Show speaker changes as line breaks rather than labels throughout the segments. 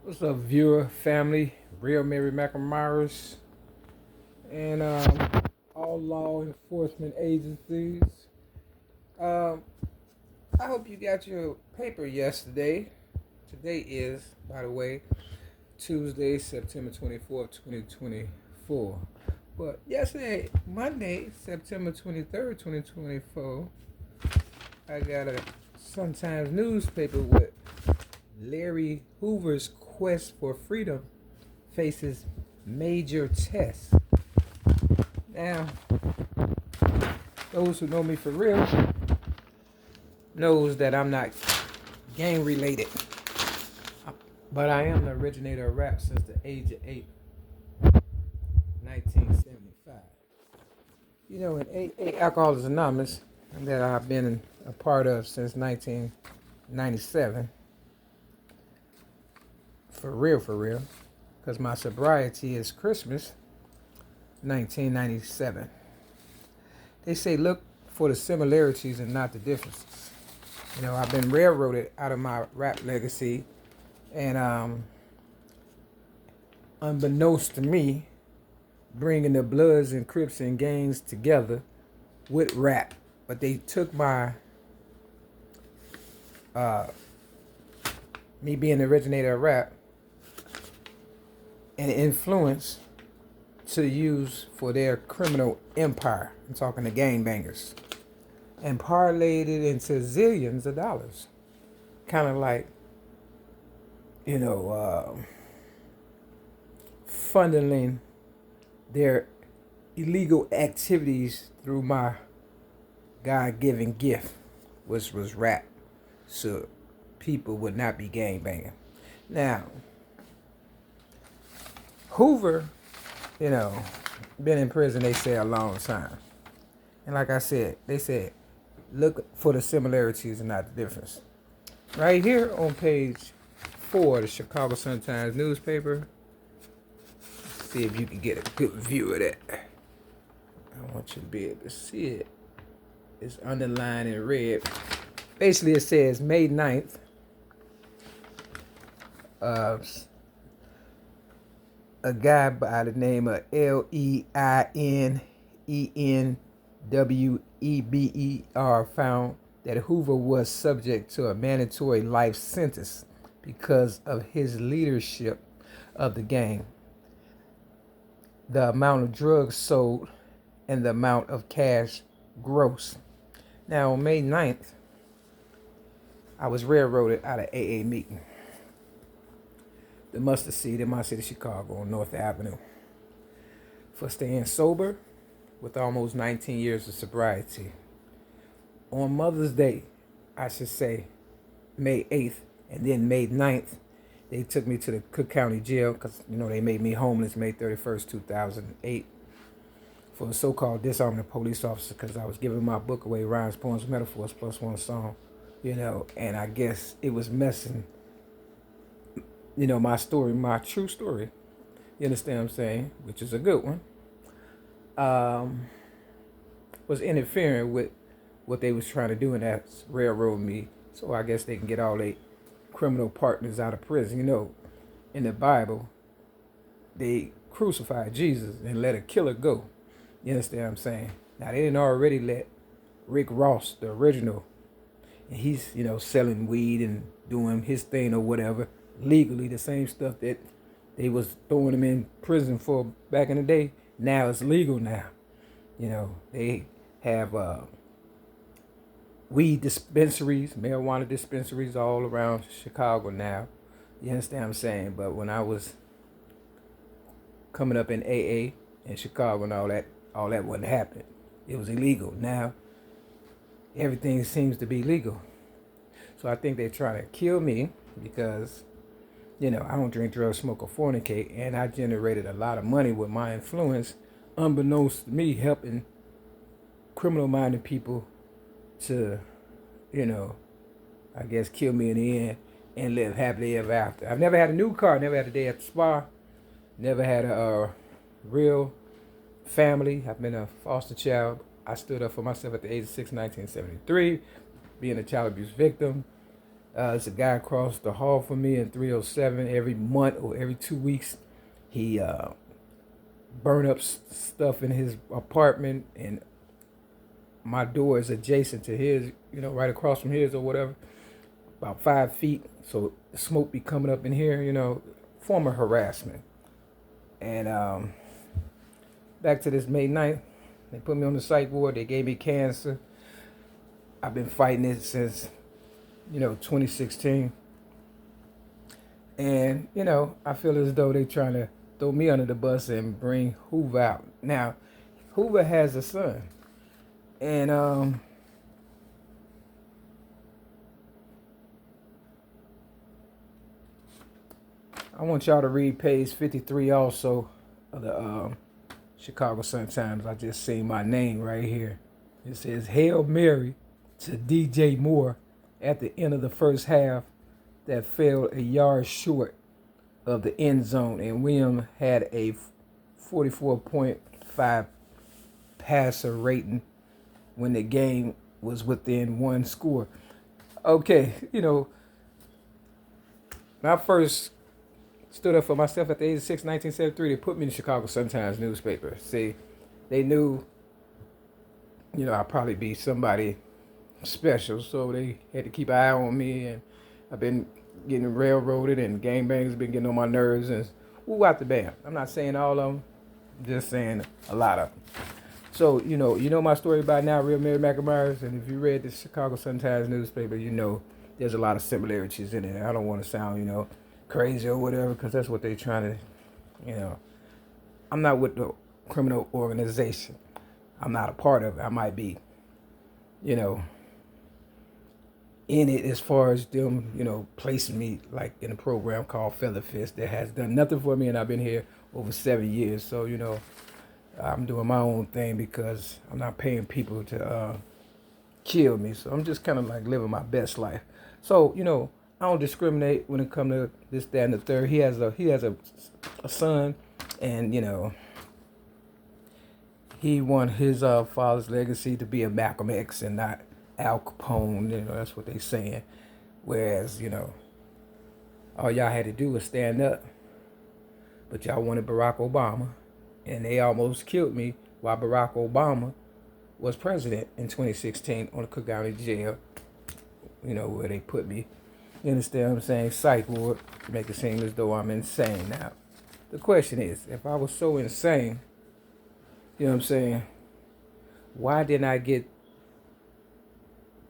What's up, viewer, family, real Mary McNamara's, and all law enforcement agencies? Um, I hope you got your paper yesterday. Today is, by the way, Tuesday, September 24th, 2024. But yesterday, Monday, September 23rd, 2024, I got a Sun-Times newspaper with Larry Hoover's quest for freedom faces major tests. Now, those who know me for real knows that I'm not gang related, but I am the originator of rap since the age of 8, 1975. You know, in AA Alcoholics Anonymous, that I've been a part of since 1997, for real, because my sobriety is Christmas 1997. They say look for the similarities and not the differences. You know, I've been railroaded out of my rap legacy, and unbeknownst to me, bringing the Bloods and Crips and gangs together with rap. But they took my, me being the originator of rap, and influence to use for their criminal empire. I'm talking the gangbangers. And parlayed it into zillions of dollars. Kind of like, you know, funneling their illegal activities through my God-given gift, which was rap, so people would not be gangbanging. Now, Hoover, you know, been in prison, they say, a long time. And like I said, they said, look for the similarities and not the difference. Right here on page 4 of the Chicago Sun-Times newspaper, see if you can get a good view of that. I want you to be able to see it. It's underlined in red. Basically, it says May 9th. A guy by the name of Leinenweber found that Hoover was subject to a mandatory life sentence because of his leadership of the gang, the amount of drugs sold, and the amount of cash gross. Now, on May 9th, I was railroaded out of AA meeting, the mustard seed in my city, Chicago, on North Avenue, for staying sober with almost 19 years of sobriety. On Mother's Day, I should say, May 8th, and then May 9th, they took me to the Cook County Jail because, you know, they made me homeless May 31st, 2008, for a so-called disarming a police officer because I was giving my book away, Rhymes, Poems, Metaphors, plus one song, you know, and I guess it was messing, you know, my story, my true story, you understand what I'm saying, which is a good one, was interfering with what they was trying to do, and that's railroad me, so I guess they can get all their criminal partners out of prison. You know, in the Bible, they crucified Jesus and let a killer go. You understand what I'm saying? Now, they didn't already let Rick Ross, the original, and he's, you know, selling weed and doing his thing or whatever, legally, the same stuff that they was throwing him in prison for back in the day. Now it's legal now. You know, they have weed dispensaries, marijuana dispensaries all around Chicago now. You understand what I'm saying? But when I was coming up in AA in Chicago and all that wasn't happening. It was illegal. Now everything seems to be legal. So I think they're trying to kill me because, you know, I don't drink, drugs, smoke, or fornicate, and I generated a lot of money with my influence, unbeknownst to me, helping criminal-minded people to, you know, I guess kill me in the end and live happily ever after. I've never had a new car, never had a day at the spa, never had a real family. I've been a foster child. I stood up for myself at the age of 6, 1973, being a child abuse victim. There's a guy across the hall from me in 307. Every month or every 2 weeks, he burn up stuff in his apartment, and my door is adjacent to his, right across from his or whatever, about 5 feet. So the smoke be coming up in here, form of harassment. And back to this May 9th, they put me on the psych ward. They gave me cancer. I've been fighting it since, 2016. And, I feel as though they're trying to throw me under the bus and bring Hoover out. Now, Hoover has a son. And I want y'all to read page 53 also of the Chicago Sun-Times. I just seen my name right here. It says, Hail Mary to DJ Moore at the end of the first half that fell a yard short of the end zone. And Williams had a 44.5 passer rating when the game was within one score. Okay, when I first stood up for myself at the age of 6, 1973, they put me in the Chicago Sun-Times newspaper. See, they knew, I'd probably be somebody special, so they had to keep an eye on me, and I've been getting railroaded, and gangbangers been getting on my nerves, and woo out the bam. I'm not saying all of them, just saying a lot of them. So, you know my story by now, Real Mary McNamara, and if you read the Chicago Sun-Times newspaper, there's a lot of similarities in it. I don't want to sound, crazy or whatever, because that's what they're trying to, I'm not with the criminal organization. I'm not a part of it. I might be, in it as far as them, placing me like in a program called Feather Fist that has done nothing for me, and I've been here over 7 years. So, I'm doing my own thing because I'm not paying people to kill me. So I'm just kind of like living my best life. So, I don't discriminate when it comes to this, that, and the third. He has a son, and he want his father's legacy to be a Malcolm X and not Al Capone. That's what they saying. Whereas, all y'all had to do was stand up, but y'all wanted Barack Obama, and they almost killed me while Barack Obama was president in 2016 on the Cook County Jail. Where they put me. You understand what I'm saying? Psych ward, to make it seem as though I'm insane. Now, the question is, if I was so insane, why didn't I get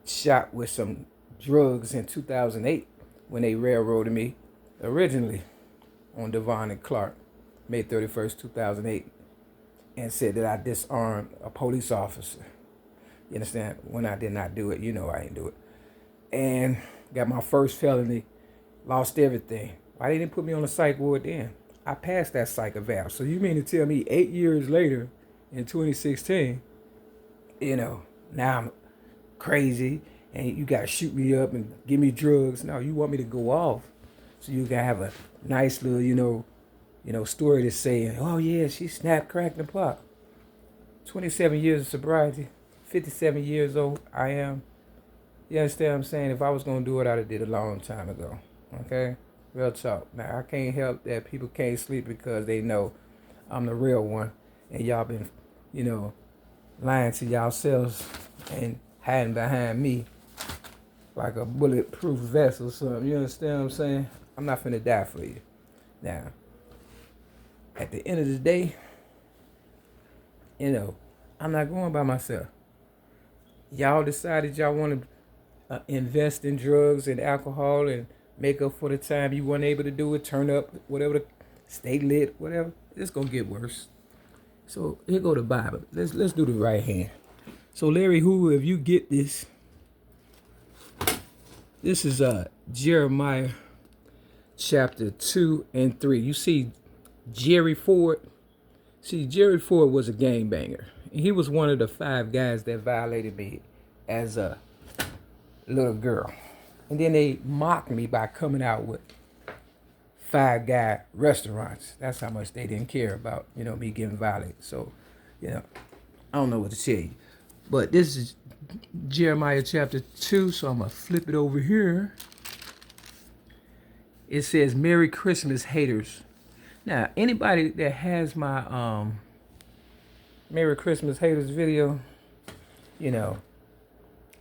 shot with some drugs in 2008 when they railroaded me originally on Devon and Clark, May 31st, 2008, and said that I disarmed a police officer? You understand? When I did not do it, I didn't do it. And got my first felony, lost everything. Why they didn't put me on the psych ward then? I passed that psych eval. So you mean to tell me 8 years later, in 2016, now I'm crazy and you got to shoot me up and give me drugs? No, you want me to go off so you can have a nice little, story to say, oh yeah, she snapped, cracked, and popped. 27 years of sobriety, 57 years old I am. You understand what I'm saying? If I was going to do it, I'd have did it a long time ago. Okay? Real talk. Now, I can't help that people can't sleep because they know I'm the real one. And y'all been, lying to yourselves and hiding behind me like a bulletproof vest or something. You understand what I'm saying? I'm not finna die for you. Now, at the end of the day, I'm not going by myself. Y'all decided y'all want to invest in drugs and alcohol and make up for the time you weren't able to do it, turn up, whatever, stay lit, whatever. It's gonna get worse. So here go the Bible. Let's do the right hand. So Larry Hoover, if you get this, this is Jeremiah chapter 2 and 3. You see Jerry Ford. See, Jerry Ford was a gangbanger. He was one of the 5 guys that violated me as a little girl. And then they mocked me by coming out with 5 guy restaurants. That's how much they didn't care about, me getting violated. So, I don't know what to tell you. But this is Jeremiah chapter 2, so I'm going to flip it over here. It says Merry Christmas haters. Now, anybody that has my Merry Christmas haters video, you know,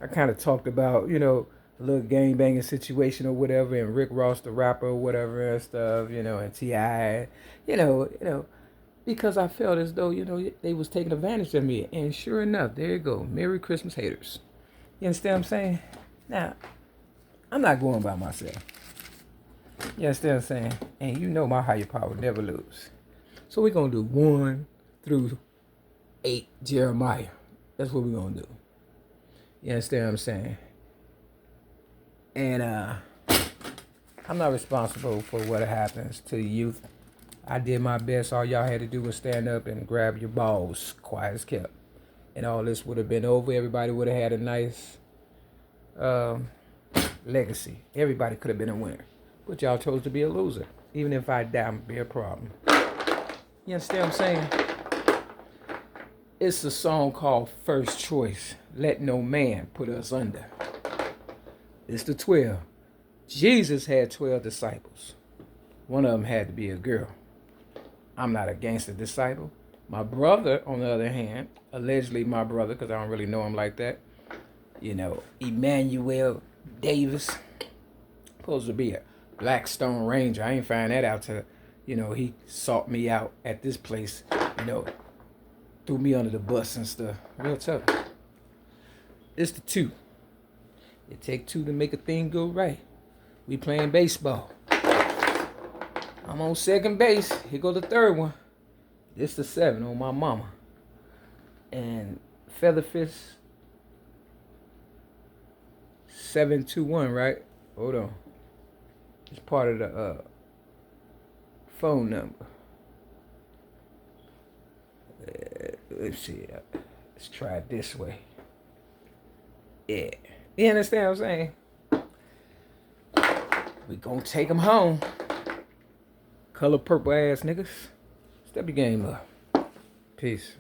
I kind of talked about, a little gang banging situation or whatever, and Rick Ross the rapper or whatever and stuff, and T.I., because I felt as though, they was taking advantage of me. And sure enough, there you go. Merry Christmas haters. You understand what I'm saying? Now, I'm not going by myself. You understand what I'm saying? And you know my higher power never lose. So we're going to do 1 through 8 Jeremiah. That's what we're going to do. You understand what I'm saying? And I'm not responsible for what happens to the youth. I did my best. All y'all had to do was stand up and grab your balls, quiet as kept. And all this would have been over. Everybody would have had a nice legacy. Everybody could have been a winner. But y'all chose to be a loser. Even if I die, I'm going to be a problem. You understand what I'm saying? It's a song called First Choice. Let no man put us under. It's the 12. Jesus had 12 disciples. One of them had to be a girl. I'm not a gangster disciple. My brother, on the other hand, allegedly my brother, because I don't really know him like that, Emmanuel Davis, supposed to be a Blackstone Ranger. I ain't find that out till, he sought me out at this place, threw me under the bus and stuff. Real tough. It's the 2. It take 2 to make a thing go right. We playing baseball. I'm on second base. Here go the 3rd one. This the 7 on my mama. And Featherfist 721, right? Hold on. It's part of the phone number. Let's see. Let's try it this way. Yeah. You understand what I'm saying? We gonna take them home. Color purple ass niggas. Step your game up. Peace.